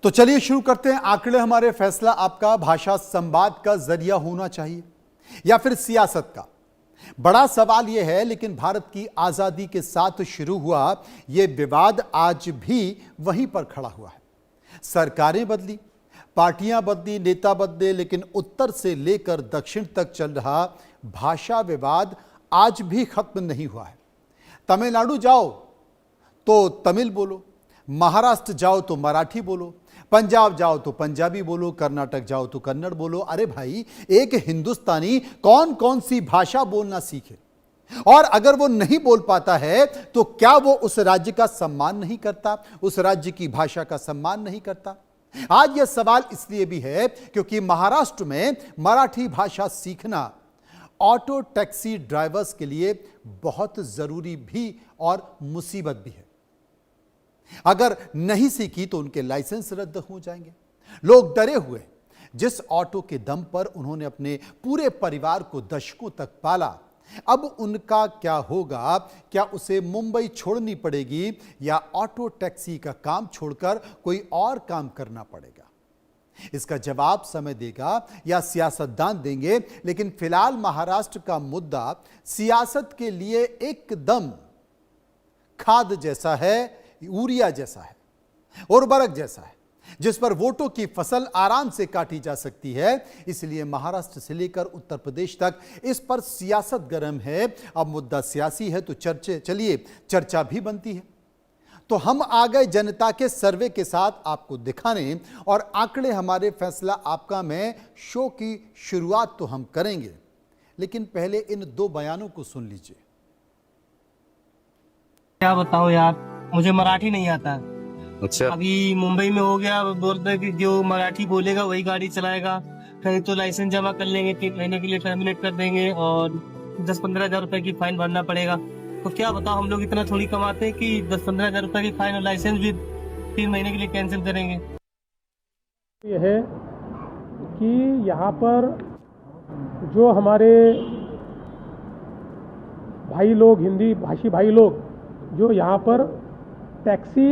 तो चलिए शुरू करते हैं। आंकड़े हमारे फैसला आपका भाषा संवाद का जरिया होना चाहिए या फिर सियासत का? बड़ा सवाल यह है। लेकिन भारत की आजादी के साथ शुरू हुआ यह विवाद आज भी वहीं पर खड़ा हुआ है। सरकारें बदली, पार्टियां बदली, नेता बदले, लेकिन उत्तर से लेकर दक्षिण तक चल रहा भाषा विवाद आज भी खत्म नहीं हुआ है। तमिलनाडु जाओ तो तमिल बोलो, महाराष्ट्र जाओ तो मराठी बोलो, पंजाब जाओ तो पंजाबी बोलो, कर्नाटक जाओ तो कन्नड़ बोलो। अरे भाई, एक हिंदुस्तानी कौन कौन सी भाषा बोलना सीखे? और अगर वो नहीं बोल पाता है तो क्या वो उस राज्य का सम्मान नहीं करता, उस राज्य की भाषा का सम्मान नहीं करता? आज यह सवाल इसलिए भी है क्योंकि महाराष्ट्र में मराठी भाषा सीखना ऑटो टैक्सी ड्राइवर्स के लिए बहुत जरूरी भी और मुसीबत भी है। अगर नहीं सीखी तो उनके लाइसेंस रद्द हो जाएंगे। लोग डरे हुए, जिस ऑटो के दम पर उन्होंने अपने पूरे परिवार को दशकों तक पाला, अब उनका क्या होगा? क्या उसे मुंबई छोड़नी पड़ेगी या ऑटो टैक्सी का काम छोड़कर कोई और काम करना पड़ेगा? इसका जवाब समय देगा या सियासतदान देंगे। लेकिन फिलहाल महाराष्ट्र का मुद्दा सियासत के लिए एकदम खाद जैसा है, यूरिया जैसा है, उर्वरक जैसा है, जिस पर वोटों की फसल आराम से काटी जा सकती है। इसलिए महाराष्ट्र से लेकर उत्तर प्रदेश तक इस पर सियासत गर्म है। अब मुद्दा सियासी है तो चर्चा भी बनती है। तो हम आ गए जनता के सर्वे के साथ आपको दिखाने, और आंकड़े हमारे फैसला आपका में शो की शुरुआत तो हम करेंगे, लेकिन पहले इन दो बयानों को सुन लीजिए। क्या बताओ यार, मुझे मराठी नहीं आता। अच्छा, अभी मुंबई में हो गया, बोलते हैं कि जो मराठी बोलेगा वही गाड़ी चलाएगा। कहीं तो लाइसेंस जमा कर लेंगे, 3 महीने के लिए टर्मिनेट कर देंगे और 10-15 हजार रुपए की फाइन भरना पड़ेगा। तो क्या बताओ, हम लोग इतना थोड़ी कमाते हैं कि 10-15 हजार रुपए की फाइन और लाइसेंस भी 3 महीने के लिए कैंसिल करेंगे। यह है कि यहाँ पर जो हमारे भाई लोग, हिंदी भाषी भाई लोग जो यहाँ पर टैक्सी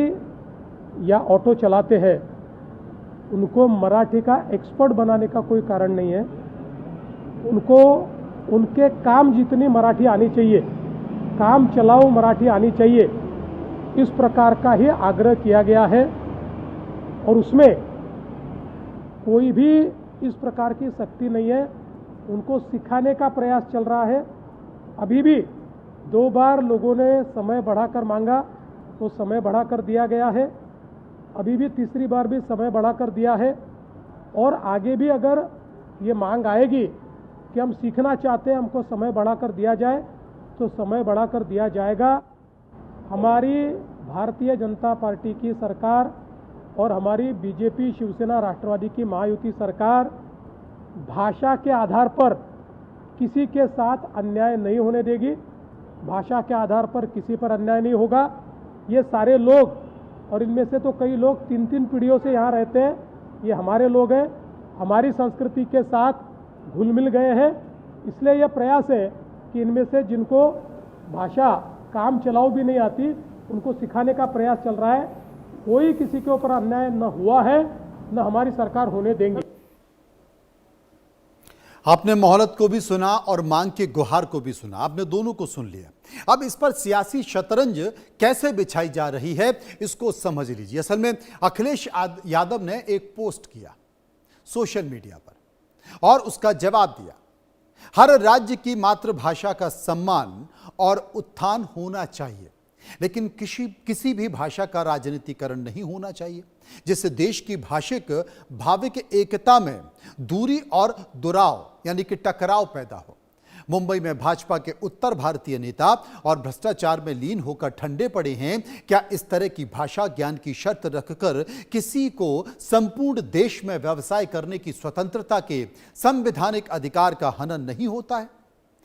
या ऑटो चलाते हैं, उनको मराठी का एक्सपर्ट बनाने का कोई कारण नहीं है। उनको उनके काम जितनी मराठी आनी चाहिए, काम चलाओ मराठी आनी चाहिए, इस प्रकार का ही आग्रह किया गया है। और उसमें कोई भी इस प्रकार की सख्ती नहीं है। उनको सिखाने का प्रयास चल रहा है। अभी भी 2 बार लोगों ने समय बढ़ाकर मांगा तो समय बढ़ाकर दिया गया है। अभी भी तीसरी बार भी समय बढ़ाकर दिया है। और आगे भी अगर ये मांग आएगी कि हम सीखना चाहते हैं, हमको समय बढ़ाकर दिया जाए, तो समय बढ़ाकर दिया जाएगा। हमारी भारतीय जनता पार्टी की सरकार और हमारी बीजेपी, शिवसेना, राष्ट्रवादी की महायुति सरकार भाषा के आधार पर किसी के साथ अन्याय नहीं होने देगी। भाषा के आधार पर किसी पर अन्याय नहीं होगा। ये सारे लोग, और इनमें से तो कई लोग 3-3 पीढ़ियों से यहाँ रहते हैं, ये हमारे लोग हैं, हमारी संस्कृति के साथ घुल मिल गए हैं। इसलिए यह प्रयास है कि इनमें से जिनको भाषा काम चलाओ भी नहीं आती, उनको सिखाने का प्रयास चल रहा है। कोई किसी के ऊपर अन्याय न हुआ है, न हमारी सरकार होने देंगे। आपने मोहलत को भी सुना और मांग के गुहार को भी सुना। आपने दोनों को सुन लिया। अब इस पर सियासी शतरंज कैसे बिछाई जा रही है, इसको समझ लीजिए। असल में अखिलेश यादव ने एक पोस्ट किया सोशल मीडिया पर और उसका जवाब दिया। हर राज्य की मातृभाषा का सम्मान और उत्थान होना चाहिए, लेकिन किसी भी भाषा का राजनीतिकरण नहीं होना चाहिए, जिससे देश की भाषिक भाविक एकता में दूरी और दुराव यानी कि टकराव पैदा हो। मुंबई में भाजपा के उत्तर भारतीय नेता और भ्रष्टाचार में लीन होकर ठंडे पड़े हैं। क्या इस तरह की भाषा ज्ञान की शर्त रखकर किसी को संपूर्ण देश में व्यवसाय करने की स्वतंत्रता के संवैधानिक अधिकार का हनन नहीं होता है?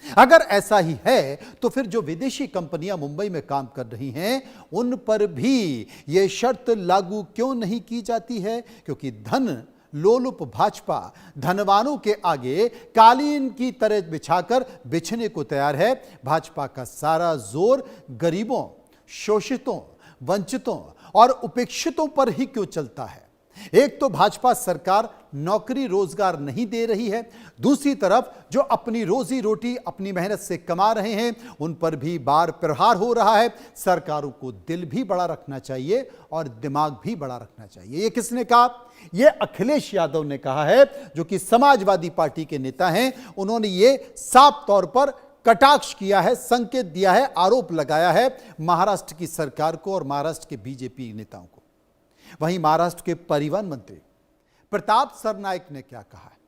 अगर ऐसा ही है तो फिर जो विदेशी कंपनियां मुंबई में काम कर रही हैं, उन पर भी यह शर्त लागू क्यों नहीं की जाती है? क्योंकि धन लोलुप भाजपा धनवानों के आगे कालीन की तरह बिछाकर बिछने को तैयार है। भाजपा का सारा जोर गरीबों, शोषितों, वंचितों और उपेक्षितों पर ही क्यों चलता है? एक तो भाजपा सरकार नौकरी रोजगार नहीं दे रही है, दूसरी तरफ जो अपनी रोजी रोटी अपनी मेहनत से कमा रहे हैं उन पर भी बार प्रहार हो रहा है। सरकारों को दिल भी बड़ा रखना चाहिए और दिमाग भी बड़ा रखना चाहिए। ये किसने कहा? ये अखिलेश यादव ने कहा है, जो कि समाजवादी पार्टी के नेता हैं। उन्होंने ये साफ तौर पर कटाक्ष किया है, संकेत दिया है, आरोप लगाया है महाराष्ट्र की सरकार को और महाराष्ट्र के बीजेपी नेताओं को। वहीं महाराष्ट्र के परिवहन मंत्री प्रताप सरनाइक ने क्या कहा है,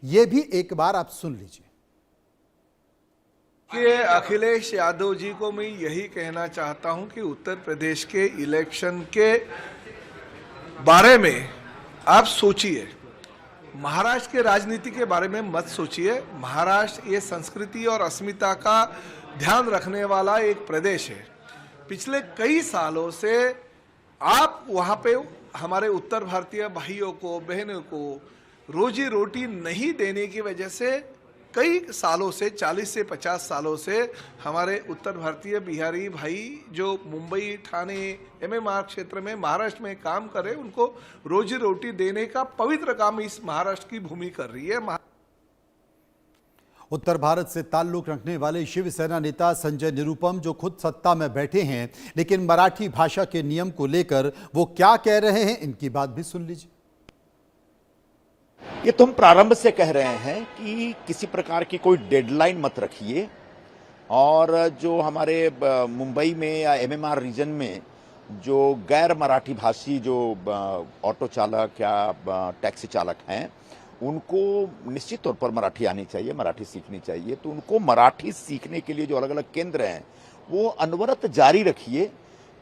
यह भी एक बार आप सुन लीजिए। कि अखिलेश यादव जी को मैं यही कहना चाहता हूं कि उत्तर प्रदेश के इलेक्शन के बारे में आप सोचिए, महाराष्ट्र के राजनीति के बारे में मत सोचिए। महाराष्ट्र ये संस्कृति और अस्मिता का ध्यान रखने वाला एक प्रदेश है। पिछले कई सालों से आप वहाँ पे हमारे उत्तर भारतीय भाइयों को बहनों को रोजी रोटी नहीं देने की वजह से कई सालों से 40 से 50 सालों से हमारे उत्तर भारतीय बिहारी भाई जो मुंबई ठाणे एमएमआर क्षेत्र में महाराष्ट्र में काम कर रहे, उनको रोजी रोटी देने का पवित्र काम इस महाराष्ट्र की भूमि कर रही है। उत्तर भारत से ताल्लुक रखने वाले शिवसेना नेता संजय निरुपम, जो खुद सत्ता में बैठे हैं लेकिन मराठी भाषा के नियम को लेकर वो क्या कह रहे हैं, इनकी बात भी सुन लीजिए। ये तो हम प्रारंभ से कह रहे हैं कि किसी प्रकार की कोई डेडलाइन मत रखिए, और जो हमारे मुंबई में या एमएमआर रीजन में जो गैर मराठी भाषी जो ऑटो चालक या टैक्सी चालक हैं, उनको निश्चित तौर पर मराठी आनी चाहिए, मराठी सीखनी चाहिए। तो उनको मराठी सीखने के लिए जो अलग अलग केंद्र हैं वो अनवरत जारी रखिए।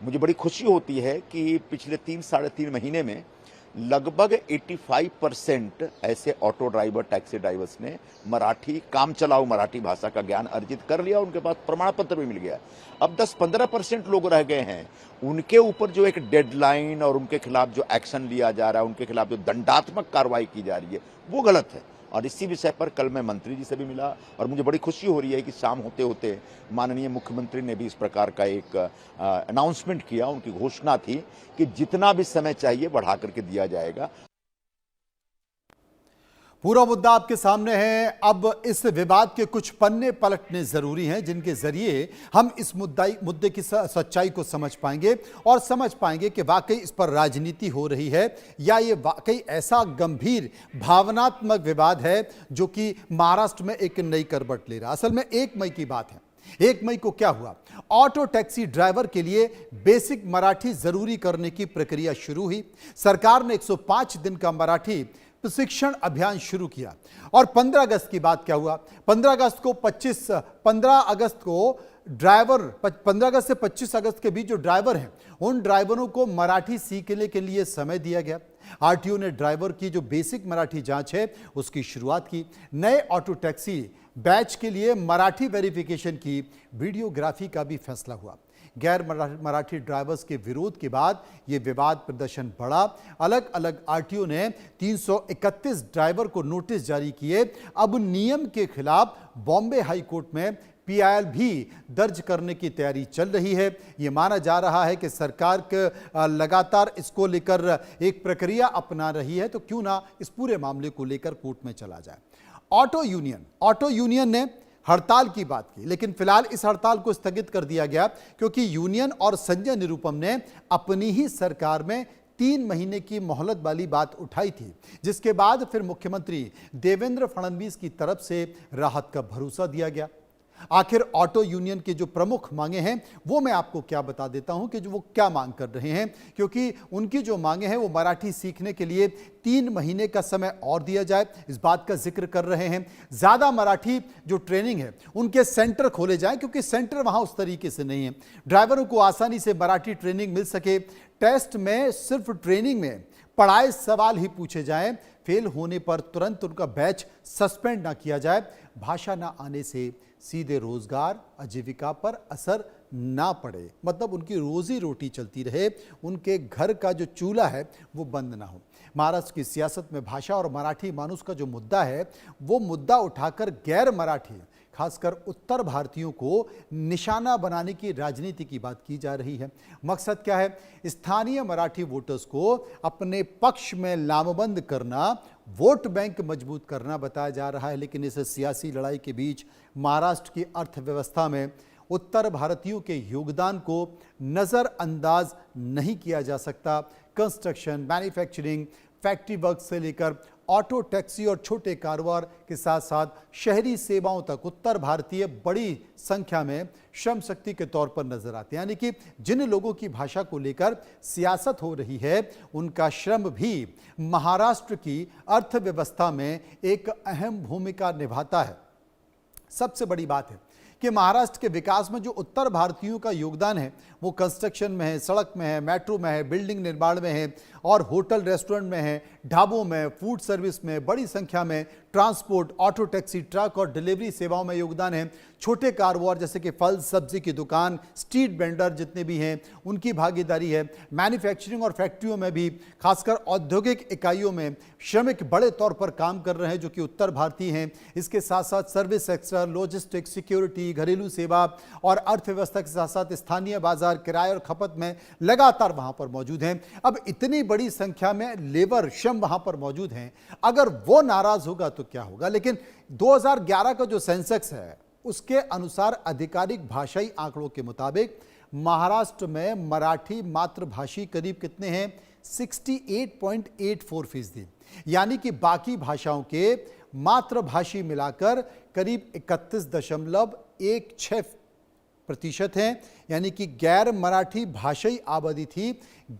मुझे बड़ी खुशी होती है कि पिछले 3-3.5 महीने में लगभग 85% ऐसे ऑटो ड्राइवर टैक्सी ड्राइवर्स ने मराठी काम चलाऊ मराठी भाषा का ज्ञान अर्जित कर लिया, उनके पास प्रमाण पत्र भी मिल गया। अब 10-15% लोग रह गए हैं, उनके ऊपर जो एक डेडलाइन और उनके खिलाफ जो एक्शन लिया जा रहा है, उनके खिलाफ जो दंडात्मक कार्रवाई की जा रही है, वो गलत है। और इसी विषय पर कल मैं मंत्री जी से भी मिला और मुझे बड़ी खुशी हो रही है कि शाम होते होते माननीय मुख्यमंत्री ने भी इस प्रकार का एक अनाउंसमेंट किया। उनकी घोषणा थी कि जितना भी समय चाहिए बढ़ा करके दिया जाएगा। पूरा मुद्दा आपके सामने है। अब इस विवाद के कुछ पन्ने पलटने जरूरी हैं, जिनके जरिए हम इस मुद्दे की सच्चाई को समझ पाएंगे और समझ पाएंगे कि वाकई इस पर राजनीति हो रही है या ये वाकई ऐसा गंभीर भावनात्मक विवाद है जो कि महाराष्ट्र में एक नई करवट ले रहा। असल में 1 मई की बात है। 1 मई को क्या हुआ? ऑटो टैक्सी ड्राइवर के लिए बेसिक मराठी जरूरी करने की प्रक्रिया शुरू हुई। सरकार ने 105 दिन का मराठी प्रशिक्षण अभियान शुरू किया। और 15 अगस्त की बात क्या हुआ? 15 अगस्त को ड्राइवर 15 अगस्त से 25 अगस्त के बीच जो ड्राइवर हैं, उन ड्राइवरों को मराठी सीखने के लिए समय दिया गया। आरटीओ ने ड्राइवर की जो बेसिक मराठी जांच है उसकी शुरुआत की। नए ऑटो टैक्सी बैच के लिए मराठी वेरिफिकेशन की वीडियोग्राफी का भी फैसला हुआ। गैर मराठी ड्राइवर्स के विरोध के बाद यह विवाद प्रदर्शन बढ़ा। अलग अलग आरटीओ ने 331 ड्राइवर को नोटिस जारी किए। अब नियम के खिलाफ बॉम्बे हाई कोर्ट में पीआईएल भी दर्ज करने की तैयारी चल रही है। यह माना जा रहा है कि सरकार लगातार इसको लेकर एक प्रक्रिया अपना रही है, तो क्यों ना इस पूरे मामले को लेकर कोर्ट में चला जाए। ऑटो यूनियन ने हड़ताल की बात की, लेकिन फिलहाल इस हड़ताल को स्थगित कर दिया गया क्योंकि यूनियन और संजय निरुपम ने अपनी ही सरकार में 3 महीने की मोहलत वाली बात उठाई थी, जिसके बाद फिर मुख्यमंत्री देवेंद्र फडणवीस की तरफ से राहत का भरोसा दिया गया। आखिर ऑटो यूनियन के जो प्रमुख मांगे हैं वो मैं आपको क्या बता देता हूं कि जो वो क्या मांग कर रहे हैं, क्योंकि उनकी जो मांगे हैं वो मराठी सीखने के लिए 3 महीने का समय और दिया जाए, इस बात का जिक्र कर रहे हैं। ज्यादा मराठी जो ट्रेनिंग है उनके सेंटर खोले जाएं, क्योंकि सेंटर वहां उस तरीके से नहीं है, ड्राइवरों को आसानी से मराठी ट्रेनिंग मिल सके। टेस्ट में सिर्फ ट्रेनिंग में पढ़ाए सवाल ही पूछे जाएं, फेल होने पर तुरंत उनका बैच सस्पेंड ना किया जाए। भाषा ना आने से सीधे रोजगार आजीविका पर असर ना पड़े, मतलब उनकी रोजी रोटी चलती रहे, उनके घर का जो चूल्हा है वो बंद ना हो। महाराष्ट्र की सियासत में भाषा और मराठी मानुस का जो मुद्दा है वो मुद्दा उठाकर गैर मराठी, खासकर उत्तर भारतीयों को निशाना बनाने की राजनीति की बात की जा रही है। मकसद क्या है? स्थानीय मराठी वोटर्स को अपने पक्ष में लामबंद करना, वोट बैंक मजबूत करना बताया जा रहा है। लेकिन इस सियासी लड़ाई के बीच महाराष्ट्र की अर्थव्यवस्था में उत्तर भारतीयों के योगदान को नज़रअंदाज नहीं किया जा सकता। कंस्ट्रक्शन, मैन्युफैक्चरिंग, फैक्ट्री वर्क से लेकर ऑटो, टैक्सी और छोटे कारोबार के साथ साथ शहरी सेवाओं तक उत्तर भारतीय बड़ी संख्या में श्रम शक्ति के तौर पर नजर आते हैं। यानी कि जिन लोगों की भाषा को लेकर सियासत हो रही है, उनका श्रम भी महाराष्ट्र की अर्थव्यवस्था में एक अहम भूमिका निभाता है। सबसे बड़ी बात है कि महाराष्ट्र के विकास में जो उत्तर भारतीयों का योगदान है वो कंस्ट्रक्शन में है, सड़क में है, मेट्रो में है, बिल्डिंग निर्माण में है और होटल रेस्टोरेंट में है, ढाबों में, फूड सर्विस में, बड़ी संख्या में ट्रांसपोर्ट, ऑटो, टैक्सी, ट्रक और डिलीवरी सेवाओं में योगदान है। छोटे कारोबार जैसे कि फल सब्जी की दुकान, स्ट्रीट वेंडर जितने भी हैं उनकी भागीदारी है। मैन्युफैक्चरिंग और फैक्ट्रियों में भी, खासकर औद्योगिक इकाइयों में श्रमिक बड़े तौर पर काम कर रहे हैं जो कि उत्तर भारतीय हैं। इसके साथ साथ सर्विस सेक्टर, लॉजिस्टिक्स, सिक्योरिटी, घरेलू सेवा और अर्थव्यवस्था के साथ साथ स्थानीय बाजार, किराए और खपत में लगातार वहां पर मौजूद हैं। अब इतनी बड़ी संख्या में लेबर, श्रम वहां पर मौजूद हैं, अगर वो नाराज होगा तो क्या होगा? लेकिन 2011 का जो सेंसेक्स है उसके अनुसार आधिकारिक भाषाई आंकड़ों के मुताबिक महाराष्ट्र में मराठी मातृभाषी करीब कितने हैं? 68.84%। यानी कि बाकी भाषाओं के मातृभाषी मिलाकर करीब 31.16% हैं। यानी कि गैर मराठी भाषाई आबादी थी।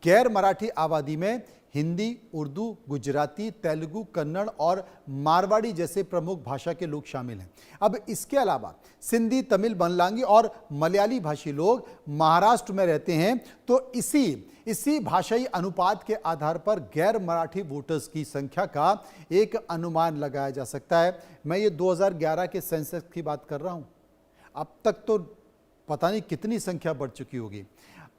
गैर मराठी आबादी में हिंदी, उर्दू, गुजराती, तेलुगु, कन्नड़ और मारवाड़ी जैसे प्रमुख भाषा के लोग शामिल हैं। अब इसके अलावा सिंधी, तमिल, बंगलांगी और मलयाली भाषी लोग महाराष्ट्र में रहते हैं। तो इसी भाषाई अनुपात के आधार पर गैर मराठी वोटर्स की संख्या का एक अनुमान लगाया जा सकता है। मैं ये 2011 के सेंसस की बात कर रहा हूं। अब तक तो पता नहीं कितनी संख्या बढ़ चुकी होगी।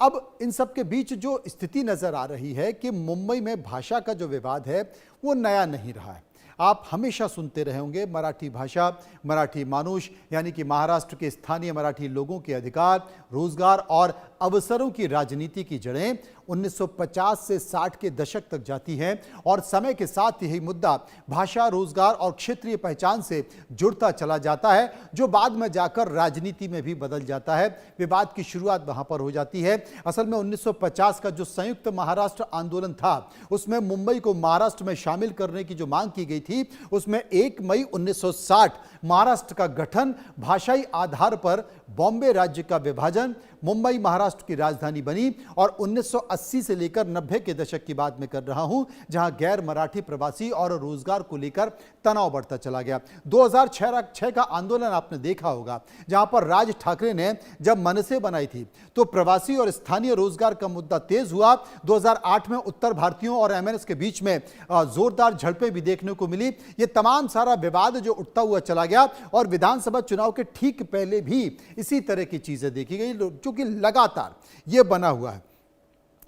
अब इन सब के बीच जो स्थिति नजर आ रही है कि मुंबई में भाषा का जो विवाद है वो नया नहीं रहा है। आप हमेशा सुनते रहे होंगे मराठी भाषा, मराठी मानुष, यानी कि महाराष्ट्र के स्थानीय मराठी लोगों के अधिकार, रोजगार और अवसरों की राजनीति की जड़ें 1950 से 60 के दशक तक जाती हैं और समय के साथ यही मुद्दा भाषा, रोजगार और क्षेत्रीय पहचान से जुड़ता चला जाता है, जो बाद में जाकर राजनीति में भी बदल जाता है। विवाद की शुरुआत वहां पर हो जाती है। असल में 1950 का जो संयुक्त महाराष्ट्र आंदोलन था उसमें मुंबई को महाराष्ट्र में शामिल करने की जो मांग की गई थी, उसमें 1 मई 1960 महाराष्ट्र का गठन, भाषाई आधार पर बॉम्बे राज्य का विभाजन, मुंबई महाराष्ट्र की राजधानी बनी और 1980 से लेकर 90 के दशक की बात मैं कर रहा हूं, जहां गैर मराठी प्रवासी और रोजगार को लेकर तनाव बढ़ता चला गया। 2006 का आंदोलन आपने देखा होगा, जहां पर राज ठाकरे ने जब मनसे बनाई थी तो प्रवासी और स्थानीय रोजगार का मुद्दा तेज हुआ। 2008 में उत्तर भारतीयों और एमएनएस के बीच में जोरदार झड़पें भी देखने को मिली। ये तमाम सारा विवाद जो उठता हुआ चला गया और विधानसभा चुनाव के ठीक पहले भी इसी तरह की चीजें देखी गई, जो कि लगातार ये बना हुआ है।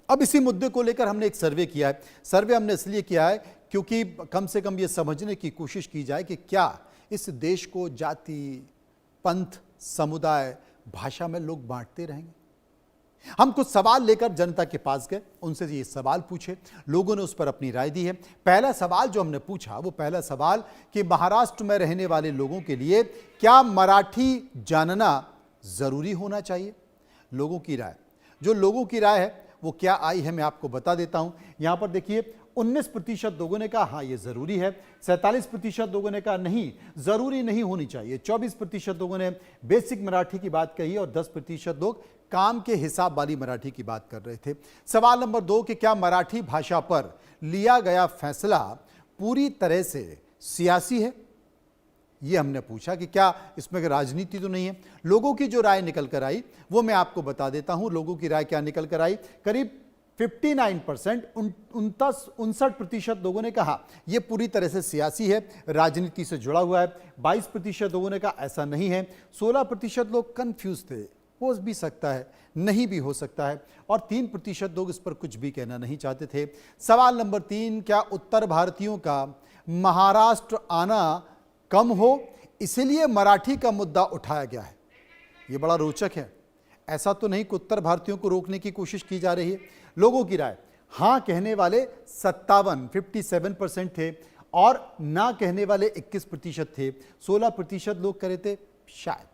अब इसी मुद्दे को लेकर हमने एक सर्वे किया है। सर्वे हमने इसलिए किया है क्योंकि कम से कम ये समझने की कोशिश की जाए कि क्या इस देश को जाति, पंथ, समुदाय, भाषा में लोग बांटते रहेंगे। हम कुछ सवाल लेकर जनता के पास गए, उनसे ये सवाल पूछे, लोगों ने उस पर अपनी राय दी है। पहला सवाल जो हमने पूछा वो पहला सवाल कि महाराष्ट्र में रहने वाले लोगों के लिए क्या मराठी जानना जरूरी होना चाहिए। लोगों की राय, जो लोगों की राय है वो क्या आई है मैं आपको बता देता हूं। यहां पर देखिए 19% लोगों ने कहा हाँ ये जरूरी है, 47% लोगों ने कहा नहीं जरूरी नहीं होनी चाहिए, 24% लोगों ने बेसिक मराठी की बात कही और 10% लोग काम के हिसाब वाली मराठी की बात कर रहे थे। सवाल नंबर 2 कि क्या मराठी भाषा पर लिया गया फैसला पूरी तरह से सियासी है। ये हमने पूछा कि क्या इसमें राजनीति तो नहीं है। लोगों की जो राय निकल कर आई वो मैं आपको बता देता हूं। लोगों की राय क्या निकल कर आई, करीब 59%, 59% लोगों ने कहा यह पूरी तरह से सियासी है, राजनीति से जुड़ा हुआ है। 22% लोगों ने कहा ऐसा नहीं है। 16% लोग कंफ्यूज थे, हो भी सकता है, नहीं भी हो सकता है, और 3% लोग इस पर कुछ भी कहना नहीं चाहते थे। सवाल नंबर 3, क्या उत्तर भारतीयों का महाराष्ट्र आना कम हो इसीलिए मराठी का मुद्दा उठाया गया है। ये बड़ा रोचक है। ऐसा तो नहीं कि उत्तर भारतीयों को रोकने की कोशिश की जा रही है। लोगों की राय, हाँ कहने वाले 57% थे और ना कहने वाले 21% थे। 16% लोग कह रहे थे शायद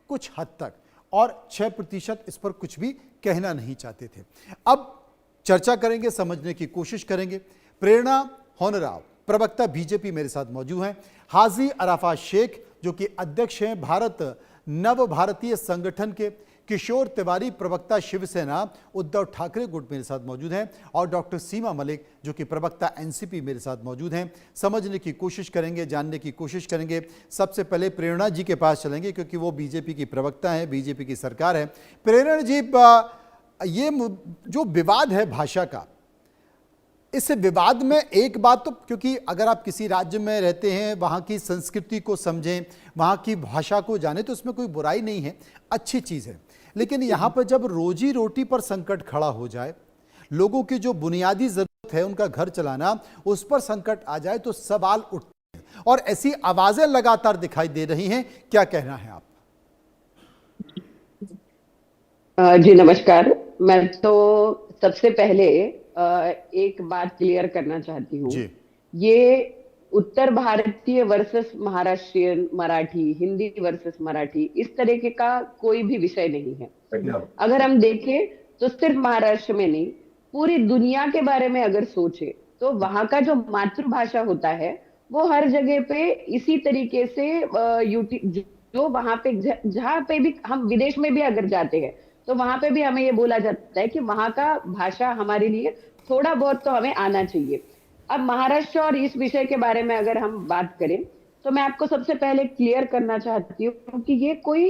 कुछ हद तक, और 6% इस पर कुछ भी कहना नहीं चाहते थे। अब चर्चा करेंगे, समझने की कोशिश करेंगे। प्रेरणा होनराव, प्रवक्ता बीजेपी, मेरे साथ मौजूद हैं। हाजी अराफात शेख, जो कि अध्यक्ष हैं भारत नव भारतीय संगठन के। किशोर तिवारी, प्रवक्ता शिवसेना उद्धव ठाकरे गुट, मेरे साथ मौजूद हैं। और डॉक्टर सीमा मलिक, जो कि प्रवक्ता एनसीपी, मेरे साथ मौजूद हैं। समझने की कोशिश करेंगे, जानने की कोशिश करेंगे। सबसे पहले प्रेरणा जी के पास चलेंगे, क्योंकि वो बीजेपी की प्रवक्ता हैं, बीजेपी की सरकार है। प्रेरणा जी, ये जो विवाद है भाषा का, इस विवाद में एक बात तो, क्योंकि अगर आप किसी राज्य में रहते हैं, वहाँ की संस्कृति को समझें, वहाँ की भाषा को जानें, तो इसमें कोई बुराई नहीं है, अच्छी चीज़ है। लेकिन यहाँ पर जब रोजी रोटी पर संकट खड़ा हो जाए, लोगों की जो बुनियादी ज़रूरत है उनका घर चलाना, उस पर संकट आ जाए, तो सवाल उठते हैं। और ऐसी आवाज़ें लगातार दिखाई दे रही हैं। क्या कहना है आप? जी नमस्कार। मैं तो सबसे पहले एक बात क्लियर करना चाहती हूँ। जी। ये उत्तर भारतीय वर्सेस महाराष्ट्रियन मराठी, हिंदी वर्सेस मराठी, इस तरीके का कोई भी विषय नहीं है। अगर हम देखें तो सिर्फ महाराष्ट्र में नहीं, पूरी दुनिया के बारे में अगर सोचे तो वहां का जो मातृभाषा होता है वो हर जगह पे इसी तरीके से जो वहां पे जहाँ पे भी हम विदेश में भी अगर जाते हैं तो वहां पे भी हमें ये बोला जाता है कि वहां का भाषा हमारे लिए थोड़ा बहुत तो हमें आना चाहिए। अब महाराष्ट्र और इस विषय के बारे में अगर हम बात करें तो मैं आपको सबसे पहले क्लियर करना चाहती हूँ कि ये कोई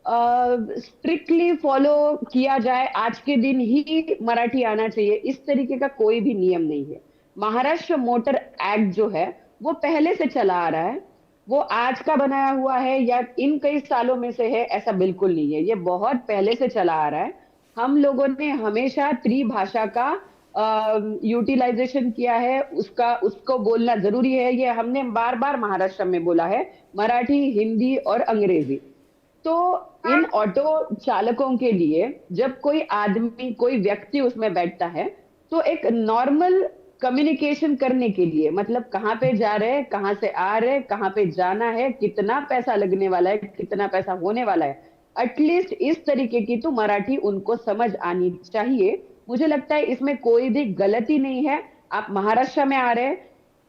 स्ट्रिक्टली फॉलो किया जाए, आज के दिन ही मराठी आना चाहिए, इस तरीके का कोई भी नियम नहीं है। महाराष्ट्र मोटर एक्ट जो है वो पहले से चला आ रहा है, वो आज का बनाया हुआ है या इन कई सालों में से है, ऐसा बिल्कुल नहीं है। ये बहुत पहले से चला आ रहा है। हम लोगों ने हमेशा त्रिभाषा का यूटिलाइजेशन किया है, उसको बोलना जरूरी है। ये हमने बार बार महाराष्ट्र में बोला है, मराठी, हिंदी और अंग्रेजी। तो इन ऑटो चालकों के लिए जब कोई आदमी, कोई व्यक्ति उसमें बैठता है तो एक नॉर्मल कम्युनिकेशन करने के लिए, मतलब कहाँ पे जा रहे हैं, कहाँ से आ रहे हैं, कहाँ पे जाना है, कितना पैसा लगने वाला है, कितना पैसा होने वाला है, एटलीस्ट इस तरीके की तो मराठी उनको समझ आनी चाहिए। मुझे लगता है इसमें कोई भी गलती नहीं है। आप महाराष्ट्र में आ रहे हैं,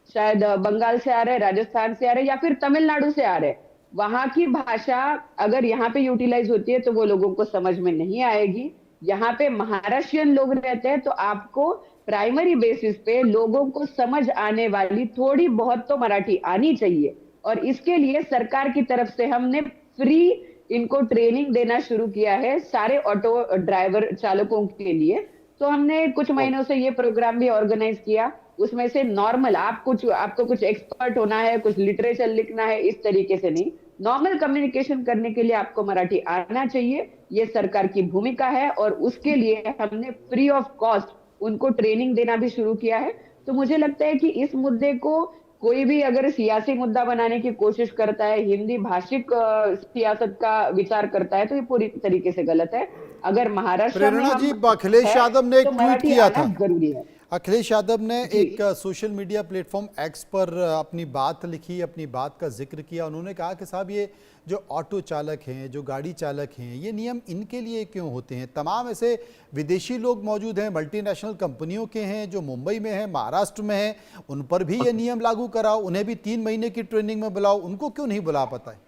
शायद बंगाल से आ रहे हैं, राजस्थान से आ रहे हैं या फिर तमिलनाडु से आ रहे हैं, वहां की भाषा अगर यहाँ पे यूटिलाइज होती है तो वो लोगों को समझ में नहीं आएगी। यहाँ पे महाराष्ट्रियन लोग रहते हैं तो आपको प्राइमरी बेसिस पे लोगों को समझ आने वाली थोड़ी बहुत तो मराठी आनी चाहिए। और इसके लिए सरकार की तरफ से हमने फ्री इनको ट्रेनिंग देना शुरू किया है सारे ऑटो ड्राइवर चालकों के लिए। तो हमने कुछ महीनों से ये प्रोग्राम भी ऑर्गेनाइज किया। उसमें से नॉर्मल आपको कुछ एक्सपर्ट होना है, कुछ लिटरेचर लिखना है, इस तरीके से नहीं, नॉर्मल कम्युनिकेशन करने के लिए आपको मराठी आना चाहिए। ये सरकार की भूमिका है और उसके लिए हमने फ्री ऑफ कॉस्ट उनको ट्रेनिंग देना भी शुरू किया है। तो मुझे लगता है कि इस मुद्दे को कोई भी अगर सियासी मुद्दा बनाने की कोशिश करता है, हिंदी भाषिक सियासत का विचार करता है, तो ये पूरी तरीके से गलत है। अगर महाराष्ट्र में प्रेरणा जी, अखिलेश यादव ने एक ट्वीट किया था, जरूरी है। अखिलेश यादव ने एक सोशल मीडिया प्लेटफॉर्म एक्स पर अपनी बात लिखी, अपनी बात का जिक्र किया। उन्होंने कहा कि साहब, ये जो ऑटो चालक हैं, जो गाड़ी चालक हैं, ये नियम इनके लिए क्यों होते हैं? तमाम ऐसे विदेशी लोग मौजूद हैं, मल्टीनेशनल कंपनियों के हैं, जो मुंबई में हैं, महाराष्ट्र में हैं, उन पर भी ये नियम लागू कराओ, उन्हें भी 3 महीने की ट्रेनिंग में बुलाओ, उनको क्यों नहीं बुला पाता है?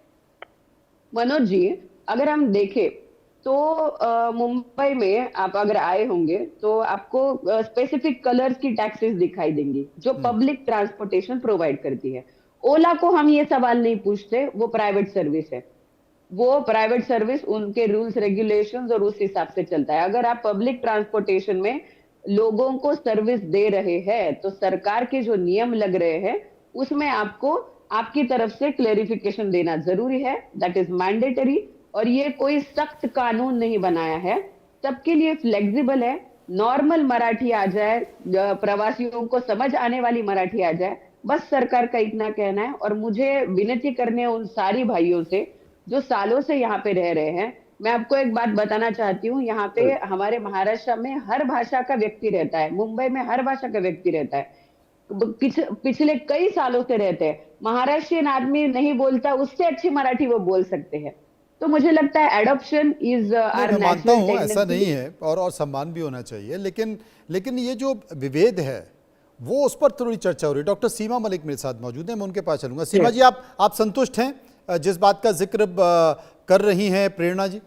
मनोज जी, अगर हम देखें तो मुंबई में आप अगर आए होंगे तो आपको स्पेसिफिक कलर्स की टैक्सेस दिखाई देंगी जो पब्लिक ट्रांसपोर्टेशन प्रोवाइड करती है। ओला को हम ये सवाल नहीं पूछते, वो प्राइवेट सर्विस है, वो प्राइवेट सर्विस उनके रूल्स रेगुलेशंस और उस हिसाब से चलता है। अगर आप पब्लिक ट्रांसपोर्टेशन में लोगों को सर्विस दे रहे हैं तो सरकार के जो नियम लग रहे हैं उसमें आपको आपकी तरफ से क्लेरिफिकेशन देना जरूरी है, दैट इज मैंडेटरी। और ये कोई सख्त कानून नहीं बनाया है, सबके लिए फ्लेक्सिबल है। नॉर्मल मराठी आ जाए, प्रवासियों को समझ आने वाली मराठी आ जाए, बस सरकार का इतना कहना है। और मुझे विनती करने उन सारी भाइयों से जो सालों से यहाँ पे रह रहे हैं, मैं आपको एक बात बताना चाहती हूँ, यहाँ पे हमारे महाराष्ट्र में हर भाषा का व्यक्ति रहता है, मुंबई में हर भाषा का व्यक्ति रहता है, पिछले कई सालों से रहते हैं। महाराष्ट्रियन आदमी नहीं बोलता, उससे अच्छी मराठी वो बोल सकते हैं। तो मुझे लगता है एडॉप्शन इज नहीं, आवर मैं मानता नेशनल हूँ ऐसा नहीं टेंडेंसी। है, और सम्मान भी होना चाहिए, लेकिन ये जो विभेद है वो, उस पर थोड़ी चर्चा हो रही है। डॉक्टर सीमा मलिक मेरे साथ मौजूद हैं, मैं उनके पास चलूंगा। सीमा जी, आप संतुष्ट हैं जिस बात का जिक्र कर रही हैं प्रेरणा जी?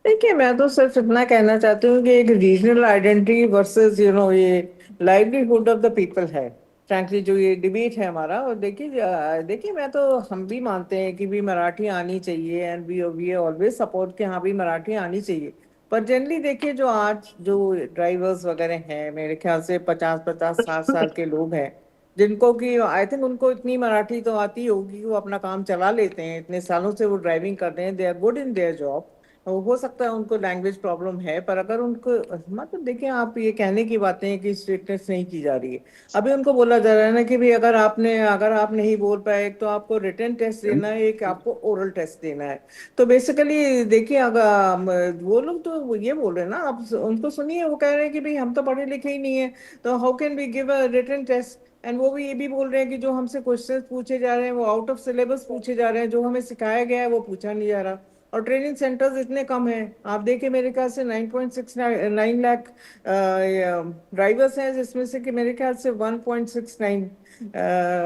देखिए, मैं तो सिर्फ इतना कहना चाहती हूँ कि एक रीजनल आइडेंटिटी वर्सेस ये लाइवलीहुड ऑफ द पीपल है। फ्रैंकली जो ये डिबेट है हमारा, और देखिए मैं तो, हम भी मानते हैं कि भी मराठी आनी चाहिए, एंड वी ऑलवेज सपोर्ट कि हाँ भी मराठी आनी चाहिए। पर जनरली देखिए, जो आज जो ड्राइवर्स वगैरह हैं, मेरे ख्याल से 50-50 60 साल के लोग हैं, जिनको कि आई थिंक उनको इतनी मराठी तो आती होगी कि वो अपना काम चला लेते हैं, इतने सालों से वो ड्राइविंग कर रहे हैं, they are good in their job. हो सकता है उनको लैंग्वेज प्रॉब्लम है, पर अगर उनको, मतलब देखिए, आप ये कहने की बातें हैं कि स्ट्रिक्टनेस नहीं की जा रही है। अभी उनको बोला जा रहा है ना कि भी अगर आप नहीं बोल पाए तो आपको रिटन टेस्ट देना है, एक आपको ओरल टेस्ट देना है। तो बेसिकली देखिए, अगर वो लोग तो ये बोल रहे हैं ना, आप उनको सुनिए, वो कह रहे हैं कि भाई हम तो पढ़े लिखे ही नहीं है, तो how can we give a written test. And वो भी ये भी बोल रहे हैं कि जो हमसे क्वेश्चंस पूछे जा रहे हैं वो आउट ऑफ सिलेबस पूछे जा रहे हैं, जो हमें सिखाया गया है वो पूछा नहीं जा रहा। और ट्रेनिंग सेंटर्स इतने कम हैं, आप देखिए मेरे ख्याल से 9.69 लाख ड्राइवर्स हैं, जिसमें से कि मेरे ख्याल से 1.69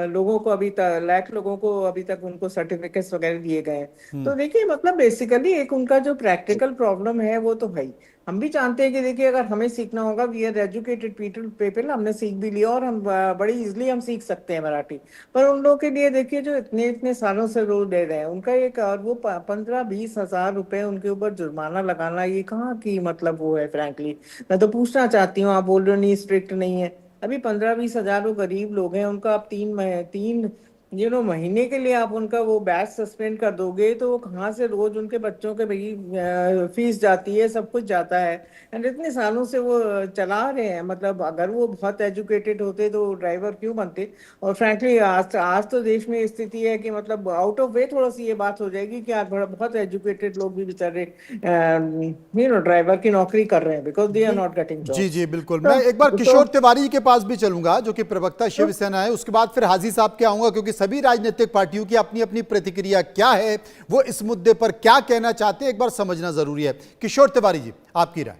लोगों को लाख लोगों को अभी तक उनको सर्टिफिकेट्स वगैरह दिए गए हैं। तो देखिए, मतलब बेसिकली एक उनका जो प्रैक्टिकल प्रॉब्लम है वो तो भाई हम भी जानते हैं कि देखिए, अगर हमें सीखना होगा, वी आर एजुकेटेड पीपल, हमने सीख भी लिया और हम बड़ी इजीली हम सीख सकते हैं मराठी। पर उन लोगों के लिए देखिए, जो इतने इतने सालों से रोज दे रहे हैं, उनका एक, और वो 15-20 हजार रुपए उनके ऊपर जुर्माना लगाना, ये कहाँ की मतलब वो है फ्रैंकली। मैं तो पूछना चाहती हूँ, आप बोल रहे हो नहीं स्ट्रिक्ट नहीं है, अभी 15-20 हजार वो गरीब लोग हैं, उनका आप तीन महीने के लिए आप उनका वो बैच सस्पेंड कर दोगे, तो वो कहाँ से रोज उनके बच्चों के भाई फीस जाती है, सब कुछ जाता है। एंड इतने सालों से वो चला रहे हैं, मतलब अगर वो बहुत एजुकेटेड होते तो ड्राइवर क्यों बनते। और फ्रैंकली आज तो देश में स्थिति है कि मतलब आउट ऑफ वे थोड़ा सी ये बात हो जाएगी कि आज बहुत एजुकेटेड लोग भी बेचारे ड्राइवर की नौकरी कर रहे हैं, because they are not getting job. जी जी बिल्कुल। मैं एक बार किशोर तिवारी जी के पास भी चलूंगा, जो कि प्रवक्ता शिवसेना है, उसके बाद फिर हाजी साहब के आऊंगा, क्योंकि सभी राजनीतिक पार्टियों की अपनी अपनी प्रतिक्रिया क्या है, वो इस मुद्दे पर क्या कहना चाहते हैं, एक बार समझना जरूरी है। किशोर तिवारी जी, आपकी राय।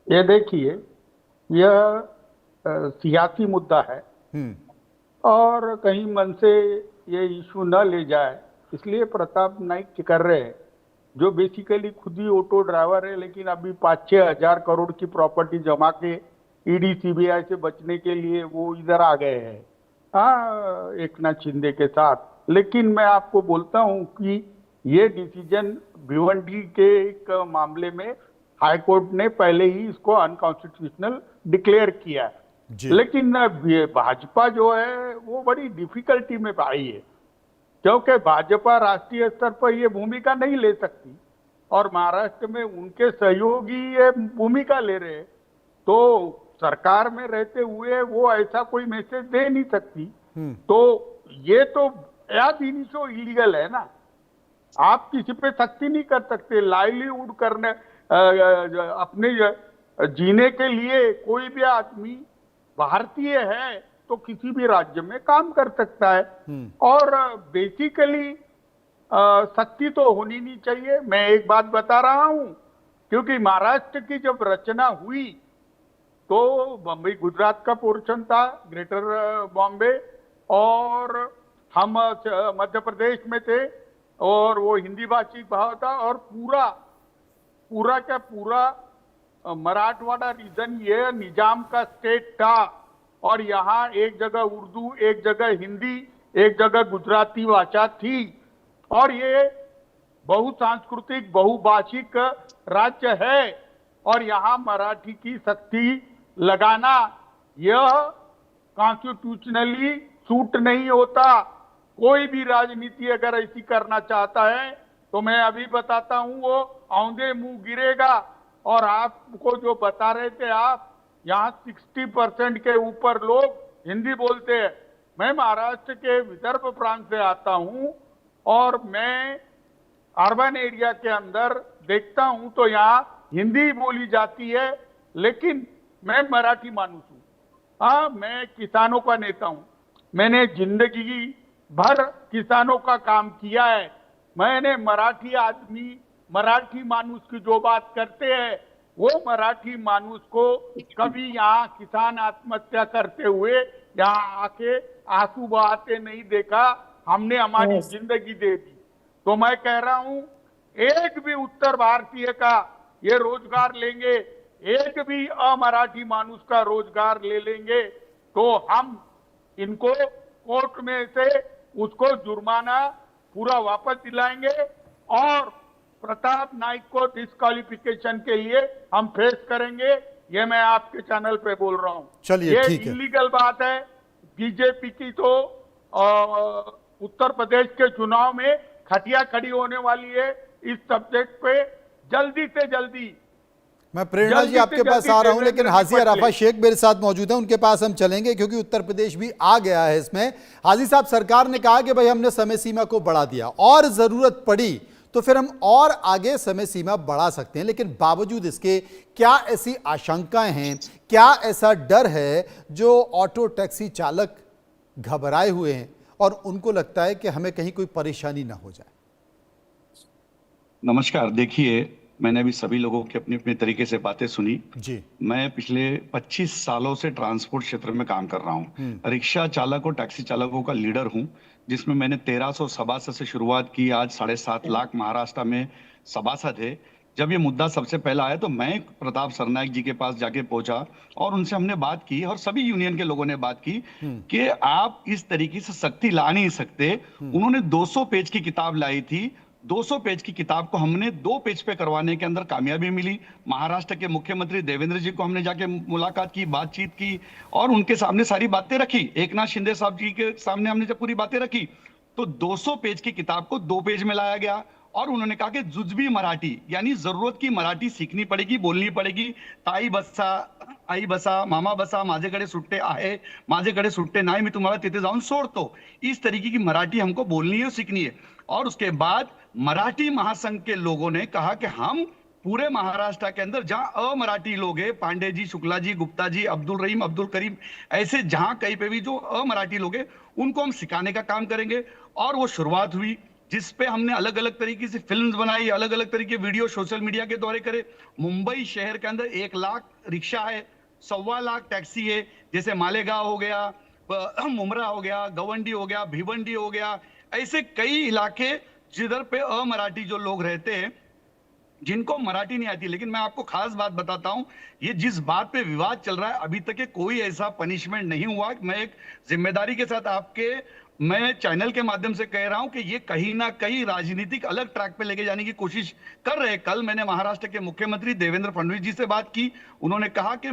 ये देखिए, यह सियासी मुद्दा है और कहीं मन से ये इशू न ले जाए, इसलिए प्रताप नाइक कर रहे हैं, जो बेसिकली खुद ही ऑटो ड्राइवर है, लेकिन अभी 5-6 हजार करोड़ की प्रॉपर्टी जमा के ईडी सीबीआई से बचने के लिए वो इधर आ गए हैं, हाँ, एक नाथ शिंदे के साथ। लेकिन मैं आपको बोलता हूं कि ये डिसीजन भिवंडी के एक मामले में हाई कोर्ट ने पहले ही इसको अनकॉन्स्टिट्यूशनल डिक्लेयर किया है। लेकिन भाजपा जो है वो बड़ी डिफिकल्टी में आई है, क्योंकि भाजपा राष्ट्रीय स्तर पर ये भूमिका नहीं ले सकती और महाराष्ट्र में उनके सहयोगी ये भूमिका ले रहे हैं, तो सरकार में रहते हुए वो ऐसा कोई मैसेज दे नहीं सकती। तो ये तो याद इनिशो इलीगल है ना, आप किसी पे सख्ती नहीं कर सकते। लाइवलीहुड करने, अपने जीने के लिए कोई भी आदमी भारतीय है तो किसी भी राज्य में काम कर सकता है, और बेसिकली सख्ती तो होनी नहीं चाहिए। मैं एक बात बता रहा हूं, क्योंकि महाराष्ट्र की जब रचना हुई तो बम्बई गुजरात का पोर्शन था, ग्रेटर बॉम्बे, और हम मध्य प्रदेश में थे, और वो हिंदी भाषी भाव था, और पूरा मराठवाड़ा रीजन ये निजाम का स्टेट था, और यहाँ एक जगह उर्दू, एक जगह हिंदी, एक जगह गुजराती भाषा थी, और ये बहुसांस्कृतिक बहुभाषिक राज्य है, और यहाँ मराठी की सख्ती लगाना यह कॉन्स्टिट्यूशनली सूट नहीं होता। कोई भी राजनीति अगर ऐसी करना चाहता है तो मैं अभी बताता हूं, वो औंधे मुंह गिरेगा। और आपको जो बता रहे थे आप, यहाँ 60% के ऊपर लोग हिंदी बोलते हैं। मैं महाराष्ट्र के विदर्भ प्रांत से आता हूं और मैं अर्बन एरिया के अंदर देखता हूं तो यहाँ हिंदी बोली जाती है, लेकिन मैं मराठी मानुस हूं। हाँ, मैं किसानों का नेता हूं। मैंने जिंदगी भर किसानों का काम किया है। मैंने मराठी आदमी, मराठी मानुस की जो बात करते हैं, वो मराठी मानुस को कभी यहाँ किसान आत्महत्या करते हुए यहाँ आके आंसू बहाते नहीं देखा। हमने हमारी जिंदगी दे दी। तो मैं कह रहा हूं, एक भी उत्तर भारतीय का ये रोजगार लेंगे, एक भी अमराठी मानुस का रोजगार ले लेंगे, तो हम इनको कोर्ट में से उसको जुर्माना पूरा वापस दिलाएंगे और प्रताप नाइक को डिस्क्वालिफिकेशन के लिए हम फेस करेंगे। ये मैं आपके चैनल पे बोल रहा हूँ। चलिए, ये ठीक है। इलीगल बात है। बीजेपी की तो उत्तर प्रदेश के चुनाव में खटिया खड़ी होने वाली है इस सब्जेक्ट पे। जल्दी से जल्दी मैं प्रेरणा जी आपके पास आ रहा हूं, लेकिन हाजी अराफा शेख मेरे साथ मौजूद हैं, उनके पास हम चलेंगे क्योंकि उत्तर प्रदेश भी आ गया है इसमें। हाजी साहब, सरकार ने कहा कि भाई हमने समय सीमा को बढ़ा दिया और जरूरत पड़ी तो फिर हम और आगे समय सीमा बढ़ा सकते हैं, लेकिन बावजूद इसके क्या ऐसी आशंकाएं हैं, क्या ऐसा डर है जो ऑटो टैक्सी चालक घबराए हुए हैं और उनको लगता है कि हमें कहीं कोई परेशानी ना हो जाए? नमस्कार। देखिए, मैंने अभी सभी लोगों की अपनी अपनी तरीके से बातें सुनी जी। मैं पिछले 25 सालों से ट्रांसपोर्ट क्षेत्र में काम कर रहा हूँ। रिक्शा चालक और टैक्सी चालकों का लीडर हूँ, जिसमें मैंने 1300 सभासद से शुरुआत की। आज 7.5 लाख महाराष्ट्र में सभासद है। जब ये मुद्दा सबसे पहला आया तो मैं प्रताप सरनाईक जी के पास जाके पहुंचा और उनसे हमने बात की और सभी यूनियन के लोगों ने बात की कि आप इस तरीके से सख्ती ला नहीं सकते। उन्होंने 200 पेज की किताब लाई थी। 200 पेज की किताब को हमने 2 पेज पे करवाने के अंदर कामयाबी मिली। महाराष्ट्र के मुख्यमंत्री देवेंद्र जी को हमने जाके मुलाकात की, बातचीत की और उनके सामने सारी बातें रखी। एकनाथ शिंदे साहब जी के सामने हमने जब पूरी बातें रखी तो 200 पेज की किताब को 2 पेज में लाया गया और उन्होंने कहा कि जुजबी मराठी, यानी जरूरत की मराठी सीखनी पड़ेगी, बोलनी पड़ेगी। ताई बसा, आई बसा, मामा बसा, माझेकडे सुट्टे आहे, माझेकडे सुट्टे नाही, मैं तुम्हारा तिथे जाऊन सोडतो। इस तरीके की मराठी हमको बोलनी है और सीखनी है। और उसके बाद मराठी महासंघ के लोगों ने कहा कि हम पूरे महाराष्ट्र के अंदर जहां अमराठी लोग हैं, पांडे जी, शुक्ला जी, गुप्ता जी, अब्दुल रहीम, अब्दुल करीम, ऐसे जहां कहीं पे भी जो अमराठी लोग हैं उनको हम सिखाने का काम करेंगे। और वो शुरुआत हुई जिसपे हमने अलग अलग तरीके से फिल्म्स बनाई, अलग अलग तरीके वीडियो सोशल मीडिया के द्वारा करे। मुंबई शहर के अंदर 1 लाख रिक्शा है, 1.25 लाख टैक्सी है, जैसे मालेगांव हो गया, मुमरा हो गया, गवंडी हो गया, भिवंडी हो गया, ऐसे कई इलाके जिधर पे अमराठी जो लोग रहते हैं, जिनको मराठी नहीं आती। लेकिन मैं आपको खास बात बताता हूं, ये जिस बात पे विवाद चल रहा है अभी तक कोई ऐसा पनिशमेंट नहीं हुआ। मैं एक जिम्मेदारी के साथ आपके मैं चैनल के माध्यम से कह रहा हूं कि ये कहीं ना कहीं राजनीतिक अलग ट्रैक पे लेके जाने की कोशिश कर रहे हैं। कल मैंने महाराष्ट्र के मुख्यमंत्री देवेंद्र फडणवीस जी से बात की। उन्होंने कहा कि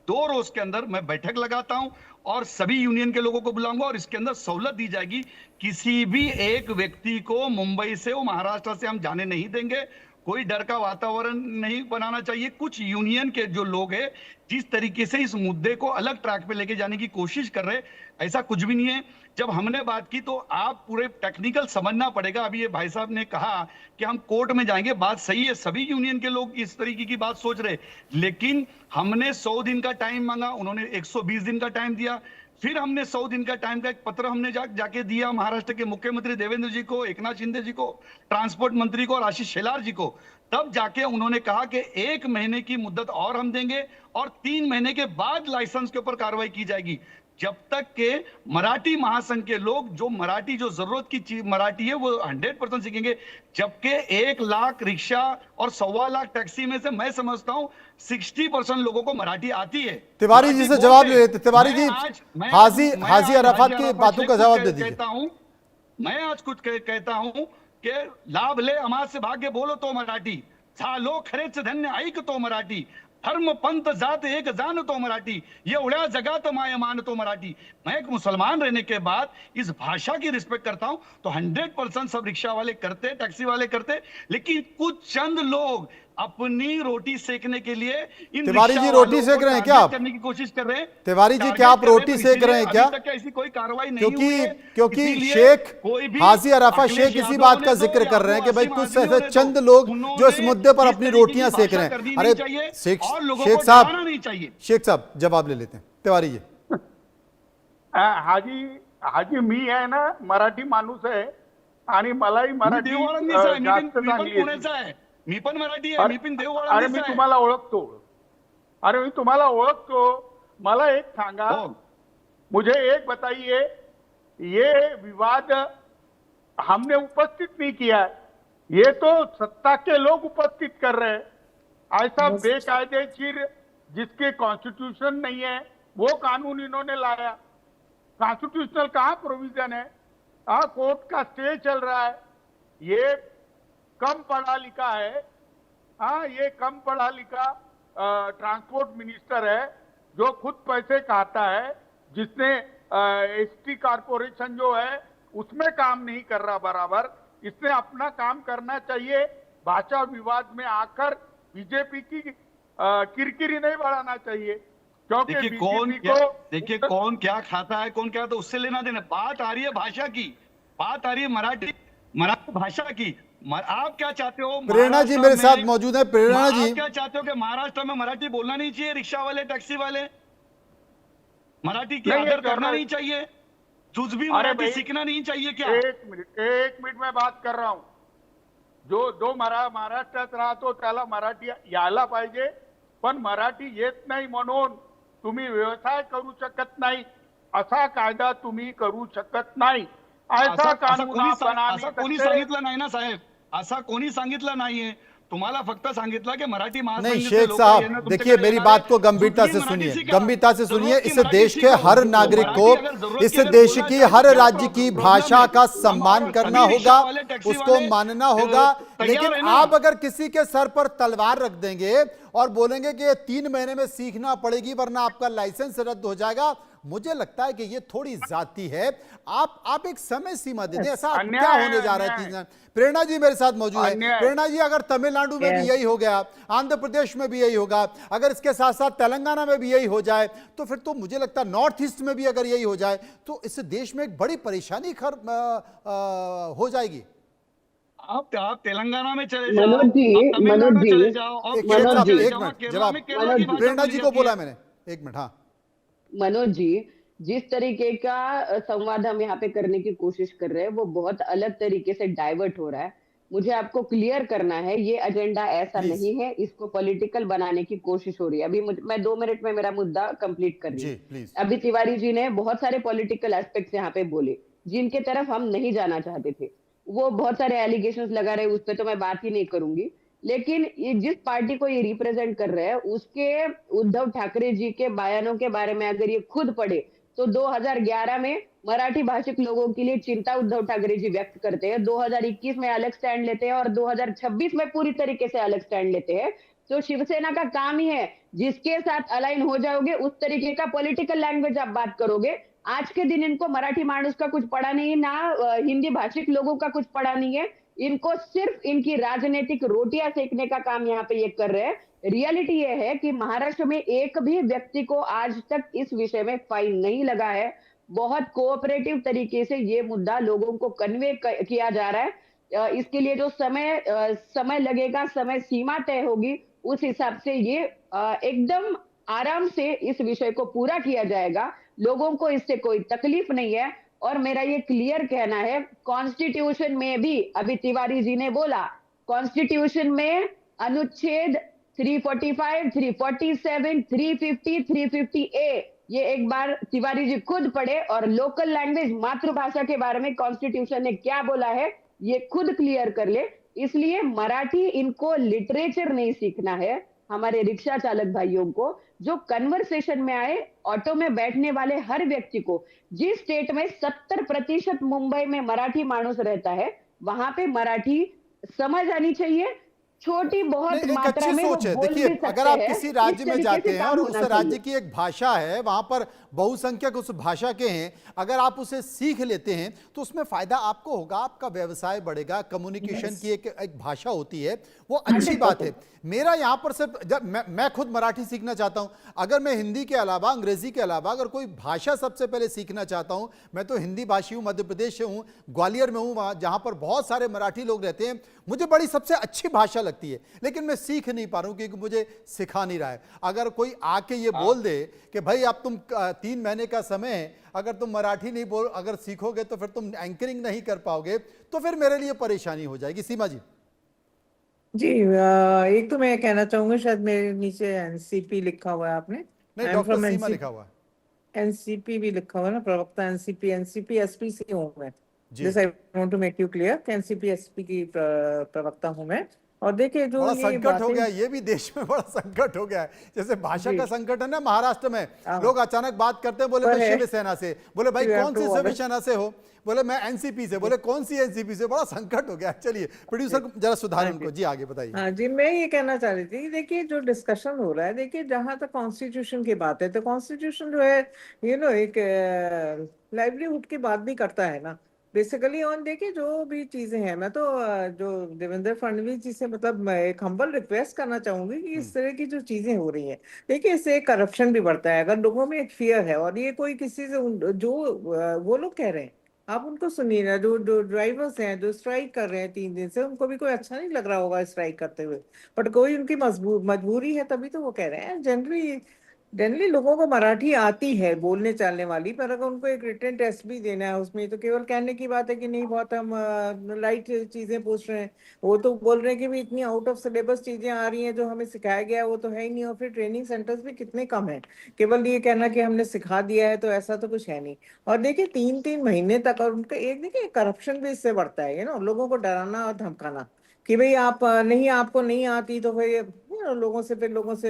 2 रोज के अंदर मैं बैठक लगाता हूं और सभी यूनियन के लोगों को बुलाऊंगा और इसके अंदर सहूलत दी जाएगी। किसी भी एक व्यक्ति को मुंबई से और महाराष्ट्र से हम जाने नहीं देंगे। कोई डर का वातावरण नहीं बनाना चाहिए। कुछ यूनियन के जो लोग हैं जिस तरीके से इस मुद्दे को अलग ट्रैक पे लेके जाने की कोशिश कर रहे हैं, ऐसा कुछ भी नहीं है। जब हमने बात की तो आप पूरे टेक्निकल समझना पड़ेगा। अभी ये भाई साहब ने कहा कि हम कोर्ट में जाएंगे, बात सही है, सभी यूनियन के लोग इस तरीके की बात सोच रहे, लेकिन हमने 100 दिन का टाइम मांगा, उन्होंने 120 दिन का टाइम दिया। फिर हमने 100 दिन का टाइम का एक पत्र हमने जाके दिया महाराष्ट्र के मुख्यमंत्री देवेंद्र जी को, एकनाथ शिंदे जी को, ट्रांसपोर्ट मंत्री को और आशीष शेलार जी को। तब जाके उन्होंने कहा कि 1 महीने की मुद्दत और हम देंगे और 3 महीने के बाद लाइसेंस के ऊपर कार्रवाई की जाएगी। जब तक के मराठी महासंघ के लोग जो मराठी जो जरूरत की चीज मराठी है वो 100% सीखेंगे। जबकि 1 लाख रिक्शा और 1.25 लाख टैक्सी में से मैं समझता हूं 60% लोगों को मराठी आती है। तिवारी जी से जवाब ले लेते। तिवारी जी, हाजी अराफात की बातों का जवाब दे दीजिए। मैं आज कुछ कहता हूं कि लाभ ले अमास से भाग्य बोलो तो मराठी, झालो खरेच धन्य ऐक तो मराठी, धर्म पंथ जात एक जान तो मराठी, ये उड़ा जगात माय मान तो मराठी। मैं एक मुसलमान रहने के बाद इस भाषा की रिस्पेक्ट करता हूं। तो 100% सब रिक्शा वाले करते, टैक्सी वाले करते, लेकिन कुछ चंद लोग अपनी रोटी सेकने के लिए इन तिवारी जी रिक्शा रोटी वालों सेक को रहे हैं क्या आप? टारगेट करने की कोशिश कर रहे हैं। तिवारी जी टारगेट क्या आप कर रहे हैं, रोटी पर सेक इसीलिए रहे हैं क्या? अभी तक ऐसी कोई कार्रवाई नहीं हुई है। क्योंकि इसीलिए शेख कोई भी हाजी अराफा अखिलेश शेख इसी यादव बात ने का दो जिक्र या कर रहे हैं कि भाई आसिम कुछ आदमियों ऐसे ने दो, चंद लोग जो इस उन्होंने मुद्दे पर इस अपनी तरीके की रोटियां सेक भाषा रहे कर दी हैं। नहीं अरे चाहिए शेख और लोगों शेख को डराना साहब नहीं चाहिए। शेख साहब जवाब ले लेते हैं। तिवारी जी हाजी मी आहे ना, मराठी माणूस आहे आणि मलाही मी मराठी देववाळंदीचा आहे, जास्त मी पण चांगली येते. पुण्याचा आहे, मी पण मराठी आहे, अरे मी पण अरे, मी देववाळंदीचा आहे. तुम्हाला ओळखतो. अरे मी तुम्हाला ओळखतो. मला एक सांगा, हो. मुझे एक बताइए, ये विवाद हमने उपस्थित नहीं किया है, ये तो सत्ता के लोग उपस्थित कर रहे हैं. ऐसा बेकायदेशीर जिसके कॉन्स्टिट्यूशन नहीं है वो कानून इन्होंने लाया. कॉन्स्टिट्यूशनल कहाँ प्रोविजन है? कोर्ट का स्टे चल रहा है. ये कम पढ़ा लिखा है. ये कम पढ़ा लिखा ट्रांसपोर्ट मिनिस्टर है जो खुद पैसे खाता है, जिसने एसटी कॉर्पोरेशन जो है उसमें काम नहीं कर रहा बराबर. इसने अपना काम करना चाहिए. भाषा विवाद में आकर बीजेपी की किरकिरी नहीं बढ़ाना चाहिए, क्योंकि देखिए कौन क्या खाता है, कौन क्या, तो उससे लेना देना. बात आ रही है भाषा की, बात आ रही है मराठी भाषा की. आप क्या चाहते हो? प्रेरणा जी मेरे साथ मौजूद है. प्रेरणा जी आप क्या चाहते हो कि महाराष्ट्र में मराठी बोलना नहीं चाहिए? रिक्शा वाले, टैक्सी वाले मराठी की आदर करना नहीं चाहिए? जुजबी मराठी सीखना नहीं चाहिए क्या? एक मिनिट मैं बात कर रहा हूं. जो महाराष्ट्रात राहतो त्याला मराठी यायला पाहिजे, पण मराठी येत नाही म्हणून तुम्ही व्यवसाय करू शकत नाही, असा कायदा तुम्ही करू शकत नाही. ऐसा कानून असं कोणी सांगितलं नाही ना साहेब, असा कोणी सांगितलं नाहीये. तुम्हाला फक्त सांगितलं की मराठी नहीं शेख साहब देखिए मेरी बात को गंभीरता से सुनिए, गंभीरता से सुनिए. इस देश के हर नागरिक को इस देश की हर राज्य की भाषा का सम्मान करना होगा, उसको मानना होगा. लेकिन आप अगर किसी के सर पर तलवार रख देंगे और बोलेंगे कि ये 3 महीने में सीखना पड़ेगी वरना आपका लाइसेंस रद्द हो जाएगा, मुझे लगता है कि ये थोड़ी जाती है. आप एक समय सीमा दे दें. ऐसा क्या होने जा रहा है? प्रेरणा जी मेरे साथ मौजूद है. प्रेरणा जी अगर तमिलनाडु में भी यही हो गया, आंध्र प्रदेश में भी यही होगा, अगर इसके साथ साथ तेलंगाना में भी यही हो जाए, तो फिर तो मुझे लगता है नॉर्थ ईस्ट में भी अगर यही हो जाए तो इस देश में एक बड़ी परेशानी हो जाएगी. आप तेलंगाना में चले जाओ, मनोज जी चले जाओ. और एक मिनट जवाब प्रेरणा जी को बोला मैंने. एक मिनट. हाँ मनोज जी, जिस तरीके का संवाद हम यहाँ पे करने की कोशिश कर रहे हैं वो बहुत अलग तरीके से डाइवर्ट हो रहा है. मुझे आपको क्लियर करना है, ये एजेंडा ऐसा नहीं है, इसको पॉलिटिकल बनाने की कोशिश हो रही है. अभी मैं 2 मिनट में मेरा मुद्दा कंप्लीट कर रही हूँ. अभी तिवारी जी ने बहुत सारे पॉलिटिकल एस्पेक्ट्स यहाँ पे बोले जिनके तरफ हम नहीं जाना चाहते थे. वो बहुत सारे एलिगेशंस लगा रहे, उस पर तो मैं बात ही नहीं करूंगी. लेकिन ये जिस पार्टी को ये रिप्रेजेंट कर रहे हैं उसके उद्धव ठाकरे जी के बयानों के बारे में अगर ये खुद पढ़े तो 2011 में मराठी भाषिक लोगों के लिए चिंता उद्धव ठाकरे जी व्यक्त करते हैं, 2021 में अलग स्टैंड लेते हैं और 2026 में पूरी तरीके से अलग स्टैंड लेते हैं. तो शिवसेना का काम ही है जिसके साथ अलाइन हो जाओगे उस तरीके का पॉलिटिकल लैंग्वेज आप बात करोगे. आज के दिन इनको मराठी मानुस का कुछ पड़ा नहीं है, ना हिंदी भाषिक लोगों का कुछ पड़ा नहीं है. इनको सिर्फ इनकी राजनीतिक रोटियां सेकने का काम यहाँ पे ये कर रहे हैं. रियलिटी ये है कि महाराष्ट्र में एक भी व्यक्ति को आज तक इस विषय में फाइन नहीं लगा है. बहुत कोऑपरेटिव तरीके से ये मुद्दा लोगों को कन्वे किया जा रहा है. इसके लिए जो समय लगेगा, समय सीमा तय होगी, उस हिसाब से ये एकदम आराम से इस विषय को पूरा किया जाएगा. लोगों को इससे कोई तकलीफ नहीं है. और मेरा ये क्लियर कहना है, कॉन्स्टिट्यूशन में भी अभी तिवारी जी ने बोला, कॉन्स्टिट्यूशन में अनुच्छेद 345, 347, 350, 350A ये एक बार तिवारी जी खुद पढ़े और लोकल लैंग्वेज मातृभाषा के बारे में कॉन्स्टिट्यूशन ने क्या बोला है ये खुद क्लियर कर ले. इसलिए मराठी इनको लिटरेचर नहीं सीखना है. हमारे रिक्शा चालक भाइयों को जो कन्वर्सेशन में आए, ऑटो में बैठने वाले हर व्यक्ति को, जिस स्टेट में 70% मुंबई में मराठी मानुस रहता है वहां पे मराठी समझ आनी चाहिए. छोटी बहुत नहीं, एक मात्रा अच्छी में वो सोच है। बोल देखिए, भी सकते अगर आप हैं, किसी इस राज्य में तरीके जाते से हैं काम और उस होना राज्य चाहिए। की एक भाषा है, वहां पर बहुसंख्यक उस भाषा के हैं, अगर आप उसे सीख लेते हैं तो उसमें फायदा आपको होगा, आपका व्यवसाय बढ़ेगा, कम्युनिकेशन की एक भाषा होती है, वो अच्छी बात है। मेरा यहां पर सिर्फ, जब मैं खुद मराठी सीखना चाहता हूं, अगर मैं हिंदी के अलावा, अंग्रेजी के अलावा अगर कोई भाषा सबसे पहले सीखना चाहता हूं, मैं तो हिंदी भाषी हूं, मध्य प्रदेश से हूं, ग्वालियर में हूं, जहां पर बहुत सारे मराठी लोग रहते हैं, मुझे बड़ी सबसे अच्छी भाषा लगती है, लेकिन मैं सीख नहीं पा रहा हूं क्योंकि मुझे सिखा नहीं रहा है। अगर कोई आके ये बोल दे कि भाई अब तुम 3 महीने का समय है, अगर तुम मराठी नहीं बोल, अगर सीखोगे तो फिर तुम एंकरिंग नहीं कर पाओगे, तो फिर मेरे लिए परेशानी हो जाएगी। सीमा जी। जी, एक तो मैं कहना चाहूंगा, शायद मेरे नीचे एनसीपी लिखा हुआ है आपने। नहीं, I am doctor from Seema NCP. लिखा हुआ है। एनसीपी भी लिखा हुआ है ना, प्रवक्ता एनसीपी। एनसीपी एसपी से हूँ मैं। जी। This I want to make you clear, NCP SP की प्रवक्ता हूँ मैं। और देखिए जो बड़ा ये संकट हो बातें, गया है, ये भी देश में बड़ा संकट हो गया है। जैसे भाषा जी, का संकट है ना महाराष्ट्र में, हाँ, लोग अचानक बात करते हैं, बोले पर मैं है, शिवसेना से, बोले भाई यू हैव कौन टू सी ऑलवेज, शिवसेना से हो, बोले मैं एनसीपी से, बोले कौन सी एनसीपी से, बड़ा संकट हो गया। चलिए प्रोड्यूसर जरा सुधारें हाँ जी, उनको। जी आगे बताइए। हाँ जी, मैं ये कहना चाह रही थी, देखिए जो डिस्कशन हो रहा है, देखिए जहां तक कॉन्स्टिट्यूशन की बात है, तो कॉन्स्टिट्यूशन जो है एक लाइवलीहुड की बात भी करता है ना बेसिकली। और देखिए जो भी चीजें हैं, मैं तो जो देवेंद्र फडणवीस जी से, मतलब मैं एक हम्बल रिक्वेस्ट करना चाहूंगी कि इस तरह की जो चीजें हो रही हैं, देखिए इससे करप्शन भी बढ़ता है। अगर लोगों में एक फियर है, और ये कोई किसी से जो वो लोग कह रहे हैं, आप उनको सुनिए ना, जो जो ड्राइवर्स हैं जो स्ट्राइक कर रहे हैं 3 दिन से, उनको भी कोई अच्छा नहीं लग रहा होगा स्ट्राइक करते हुए, बट कोई उनकी मजबूरी है, तभी तो वो कह रहे हैं। जनरली जनरली लोगों को मराठी आती है बोलने चालने वाली, पर अगर उनको एक रिटन टेस्ट भी देना है उसमें, तो केवल कहने की बात है कि नहीं बहुत हम लाइट चीजें पूछ रहे हैं। वो तो बोल रहे हैं कि भी इतनी आउट ऑफ सिलेबस चीजें आ रही हैं, जो हमें सिखाया गया है वो तो है ही नहीं, और फिर ट्रेनिंग सेंटर्स भी कितने कम है। केवल ये कहना कि हमने सिखा दिया है, तो ऐसा तो कुछ है नहीं। और देखिए 3-3 महीने तक, और उनका एक देखिए करप्शन भी इससे बढ़ता है, लोगों को डराना और धमकाना कि भाई आप नहीं, आपको नहीं आती, तो फिर लोगों से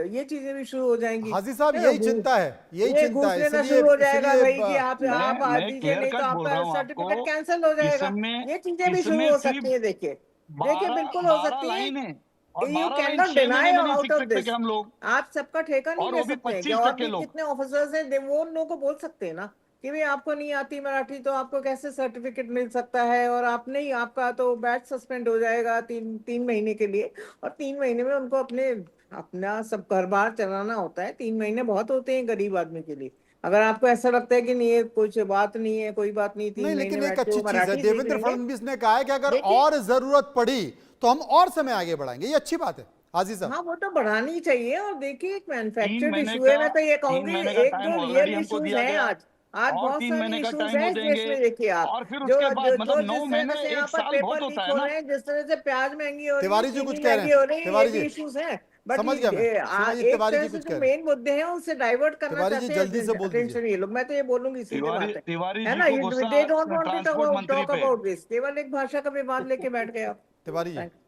ये चीजें भी शुरू हो जाएंगी। हाजी साहब, यही चिंता है, यही ये चिंता घूस है, लेना इसलिए शुरू हो जाएगा इसलिए भाई कि आप आ मैं दीजिए, क्लियर नहीं तो कट बोल आपका रहा हूँ सर्टिफिकेट आपको। कैंसिल हो जाएगा। इसमें ये चीजें भी शुरू इसमें हो सिर्फ सकती है। देखिए, देखिए 12 बिल्कुल हो 12 सकती है। लाइन है, और यू 12 कैन लाइन नॉट 6 महीने डिनाई में नहीं आउट सीख ऑफ सकते दिस। क्या हम लोग? आप सबका ठेका नहीं और ले वो भी सकते हैं कि, और 25% भी लोग। कितने ऑफिसर्स हैं, वो उन लोगों को बोल सकते हैं ना कि भाई आपको नहीं आती मराठी, तो आपको कैसे सर्टिफिकेट मिल सकता है, और आप नहीं, आपका तो बैच सस्पेंड हो जाएगा 3 महीने के लिए। और 3 महीने में उनको अपना सब घर बार चलाना होता है। 3 महीने बहुत होते हैं गरीब आदमी के लिए। अगर आपको ऐसा लगता है कि नहीं, ये कुछ बात नहीं है, कोई बात नहीं, तीन नहीं, महीने लेकिन एक बैठ के अच्छी वो चीज है, मराठी सीख देवेंद्र लेंगे। फडणवीस ने कहा है कि अगर देखिए, और जरूरत पड़ी तो हम और समय आगे बढ़ाएंगे, ये अच्छी बात है। हाजी साहब। हाँ वो तो बढ़ानी चाहिए। और देखिए एक 3 मैन्युफैक्चर्ड महीने इशू है, का मैं तो ये 3 कहूंगी, महीने का एक टाइम जो ऑलरेडी रियल हमको इश्यूज दिया हैं गया, आज आज और बहुत 3 सारे महीने का इश्यूज टाइम हैं वो इस देश देंगे। में। देखिए आप और फिर जो उसके बाद जो मतलब जो 9 जिस तरह महीने से यहाँ 1 पर साल बहुत पेपर होता लीक है हो ना। रहे हैं, जिस तरह से प्याज महंगी हो रही है, तिवारी जी चीनी कुछ कह रहे महंगी हैं। हो रही है, ये तिवारी भी जी, इश्यूज हैं। बट समझ गया मैं। सीमा जी, एक तिवारी तरह जी से कुछ जो कह रहे हैं। मेन मुद्दे हैं उनसे डाइवर्ट करना तिवारी जी चाहते जल्दी से हैं बोल दीजिए। अटेंशन ये लोग। मैं तो ये बोलूंगी, सीधी बात तिवारी है जी ना। को गुस्सा they don't want to transport मंत्री टॉक पे। अबाउट दिस, केवल एक भाषा का विवाद लेके बैठ गए आप। तिवारी जी। Thank you.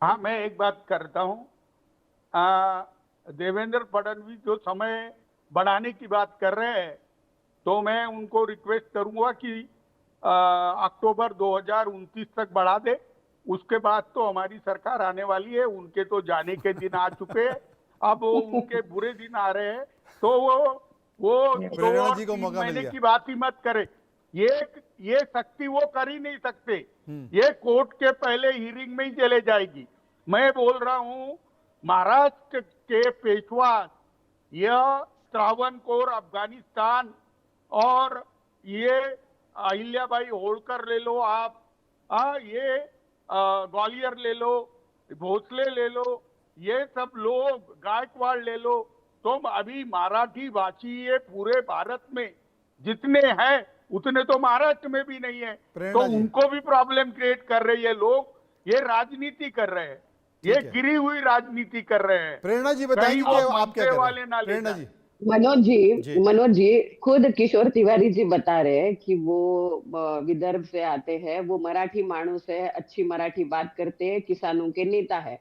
हाँ, मैं एक बात करता हूँ। देवेंद्र फडणवीस जो समय बढ़ाने की बात कर रहे हैं, तो मैं उनको रिक्वेस्ट करूंगा कि अक्टूबर 2029 तक बढ़ा दे। उसके बाद तो हमारी सरकार आने वाली है, उनके तो जाने के दिन आ चुके हैं, अब वो उनके बुरे दिन आ रहे हैं। तो वो 2 प्रेरणा और जी को 3 मौका मिल महीने गया। की बात ही मत करे। ये सख्ती वो कर ही नहीं सकते। ये कोर्ट के पहले हियरिंग में ही चले जाएगी। मैं बोल रहा हूँ, महाराष्ट्र के पेशवा, यह त्रावणकोर, अफगानिस्तान, और ये अहिल्याबाई होळकर ले लो आप, ये ग्वालियर ले लो, भोसले ले लो, ये सब लोग, गायकवाड़ ले लो। तुम अभी मराठी भाषी ये पूरे भारत में जितने हैं, उतने तो महाराष्ट्र में भी नहीं है। तो प्रेरणा जी। उनको भी प्रॉब्लम क्रिएट कर रहे हैं लोग। ये राजनीति कर रहे हैं, ये ठीक है। गिरी हुई राजनीति कर रहे हैं। प्रेरणा जी कहीं बताइए वो कि आप क्या मनसे कर वाले रहे ना हैं। ले प्रेरणा जाएं। जी। मनोज जी। मनोज जी, खुद किशोर तिवारी जी बता रहे हैं कि वो विदर्भ से आते हैं, वो मराठी मानुस है, अच्छी मराठी बात करते हैं, किसानों के नेता है।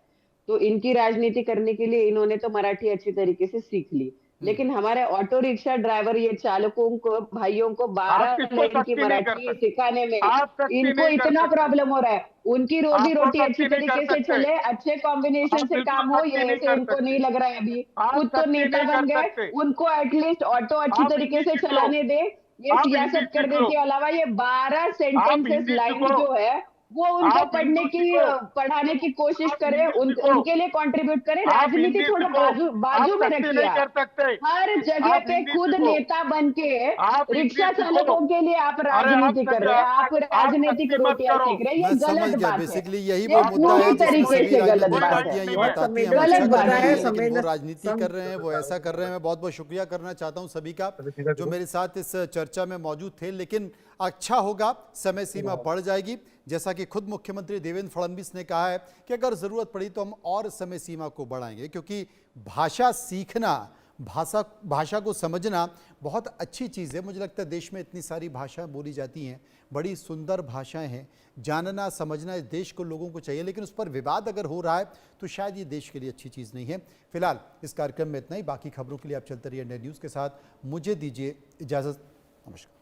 तो इनकी राजनीति करने के लिए इन्होंने तो मराठी अच्छी तरीके से सीख ली। लेकिन हमारे ऑटो रिक्शा ड्राइवर ये चालकों को भाइयों को 12 आप किसको लाइन की सख्ती नहीं कर मराठी सकते? सिखाने में आप सख्ती इनको नहीं कर इतना सकते। प्रॉब्लम हो रहा है। उनकी रोजी आपको रोटी अच्छी सख्ती नहीं कर तरीके से सकते। चले, अच्छे कॉम्बिनेशन आप से बिल्कुल काम हो, सख्ती ये नहीं ऐसे कर इनको सकते। नहीं लग रहा है अभी। आप खुद तो सख्ती नेता नहीं बन कर गए, सकते। उनको एटलीस्ट ऑटो अच्छी आप तरीके हिंदी से सीख लो। चलाने दे। ये आप सियासत हिंदी करने सीख लो। के अलावा ये 12 आप सेंटेंसेस हिंदी लाइन सीखो। जो है वो उनको आप पढ़ने हिंदी की सीखो। पढ़ाने की कोशिश आप करें, हिंदी सीखो। उनके लिए कंट्रीब्यूट करें। आप राजनीति हिंदी थोड़ा सीखो। बाजू आप में सख्ती रखिए। नहीं कर आप सकते। हर जगह आप पे हिंदी खुद सीखो। नेता बन के आप हिंदी रिक्शा सीखो। चालकों के लिए आप अरे राजनीति कर रहे हैं, आप राजनीतिक सख्ती मत रोटियां करो। सेक रहे हैं। मैं ये समझ गलत गया, बात है, बेसिकली यही ये वो मुद्दा है पूरी जिसमें तरीके सभी से गलत राजनीतिक बात पार्टियां है। ये बहुत बताती हैं हम गलत अच्छा कर बात रहे है। हैं, लेकिन वो राजनीति कर रहे हैं, वो ऐसा कर रहे हैं। मैं बहुत बहुत शुक्रिया करना चाहता हूं सभी का जो मेरे साथ इस चर्चा में मौजूद थे। लेकिन अच्छा होगा, समय सीमा बढ़ जाएगी, जैसा कि खुद मुख्यमंत्री देवेंद्र फडणवीस ने कहा है कि अगर जरूरत पड़ी तो हम और समय सीमा को बढ़ाएंगे, क्योंकि भाषा सीखना, भाषा को समझना बहुत अच्छी चीज़ है। मुझे लगता है देश में इतनी सारी भाषाएं बोली जाती हैं, बड़ी सुंदर भाषाएं हैं, जानना समझना इस देश को लोगों को चाहिए, लेकिन उस पर विवाद अगर हो रहा है तो शायद ये देश के लिए अच्छी चीज़ नहीं है। फिलहाल इस कार्यक्रम में इतना ही। बाकी खबरों के लिए आप चलते रहिए इंडिया न्यूज़ के साथ। मुझे दीजिए इजाज़त। नमस्कार।